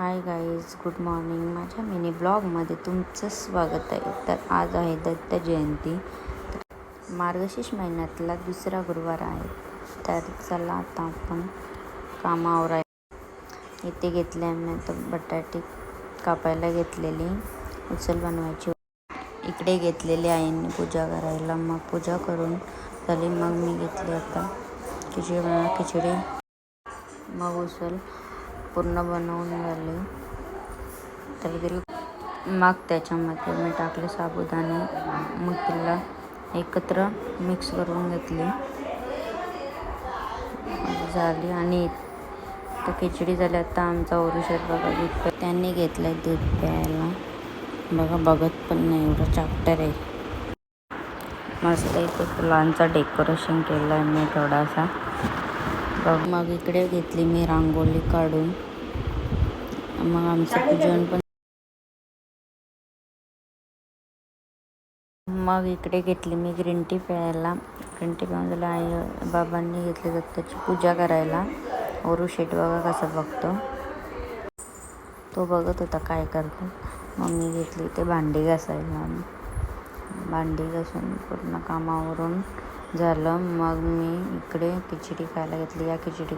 Hi guys, good morning. माझ्या mini ब्लॉगमध्ये तुमचं स्वागत आहे. तर आज आहे दत्त जयंती. मार्गशीर्ष महिन्यातला दुसरा गुरुवार आहे. तर चला आता आपण कामावर आहे. इथे घेतले आम्ही आता बटाटे कापायला घेतलेली, उचल बनवायची. इकडे घेतलेली आईने पूजा करायला. मग पूजा करून झाली. मग मी घेतली आता खिचडी. मग उचल पूर्ण बनवून झाले. तर तिला मग त्याच्यामध्ये मी टाकले साबुदाणे. मग तिला एकत्र मिक्स करून घेतली झाली. आणि तर खिचडी झाली. आता आमचा ओरुशेट बघा दूध त्यांनी घेतलं दूध प्यायला. बघा बघत पण नाही, एवढं चॅप्टर आहे. मस्त इथे फुलांचा डेकोरेशन केलं आहे मी थोडासा. मग इकडे घेतली मी रांगोळी काढून. मग आमचं पूजन पण. मग इकडे घेतली मी ग्रीन टी प्यायला. ग्रीन टी पिऊन झालं. आई बाबांनी घेतली दत्ताची पूजा करायला. ओरुशेट बघा कसं बघतो, तो बघत होता काय करतो. मग मी घेतली ते भांडी घासायला. भांडी घासून पूर्ण कामावरून झालं. मग मी इकडे खिचडी खायला घेतली. या खिचडी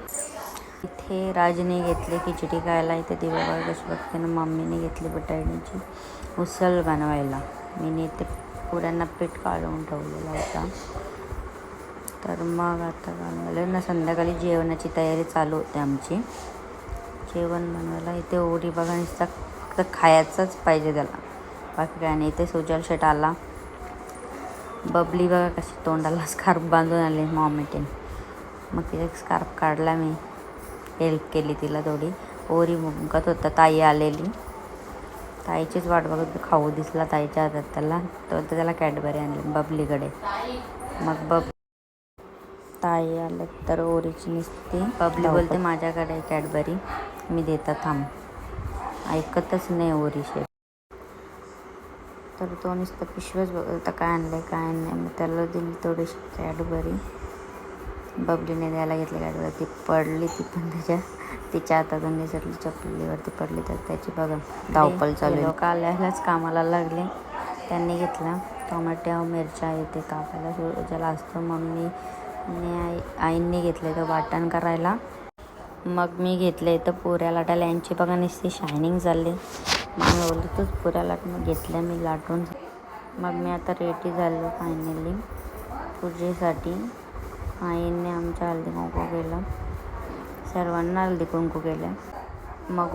इथे राजने घेतली खिचडी खायला. इथे दिवाबळ कशी बघते ना. मम्मीने घेतली बटाट्याची उसळ बनवायला. मीने इथे पुऱ्यांना पीठ काढून ठेवलेला होता. तर मग आता बनवलं ना. संध्याकाळी जेवणाची तयारी चालू होते आमची. जेवण बनवायला इथे ओरी बघा नुसतं खायचंच पाहिजे त्याला, बाकी काय नाही. इथे सुजल शेट आला. बबली बघा कशी तोंडाला स्कार्फ बांधून आली मॉमेटेन. मग तिला स्कार्फ काढला. मी हेल्प केली तिला थोडी. ओरी मुंकत होता. ताई आलेली, ताईचीच वाट बघत खाऊ दिसला ताईच्या हातात त्याला. त्याला कॅडबरी आणली बबलीकडे. मग ताई आलं तर ओरीची नुसती बबली बोलते माझ्याकडे कॅडबरी, मी देता थांब. ऐकतच नाही ओरी शेट. तर तो नुसतं पिशवच बघत होता काय आणलं काय नाही. मग त्याला दिली थोडीशी कॅडबरी. बबलीने द्यायला घेतली कॅडबरी. ती पडली, ती पण तिच्या हातातून निसरली, चपलीवरती पडली. तर त्याची बघा धावपळ चालू आहे. लोक आल्यालाच कामाला लागले. त्यांनी घेतला टोमॅटो मिरच्या इथे कापायला ज्याला असतो. मम्मी आईंनी घेतले तर वाटण करायला. मग मी घेतले तर पुऱ्या लाटायला. यांची बघा नुसती शायनिंग चालली. मग मी बोलली तूच पुऱ्या लाट. मग घेतल्या मी लाटून. मग मी आता रेडी झालो फायनली पूजेसाठी. आईने आमच्या हळदी कुंकू केलं, सर्वांना हळदी कुंकू केलं. मग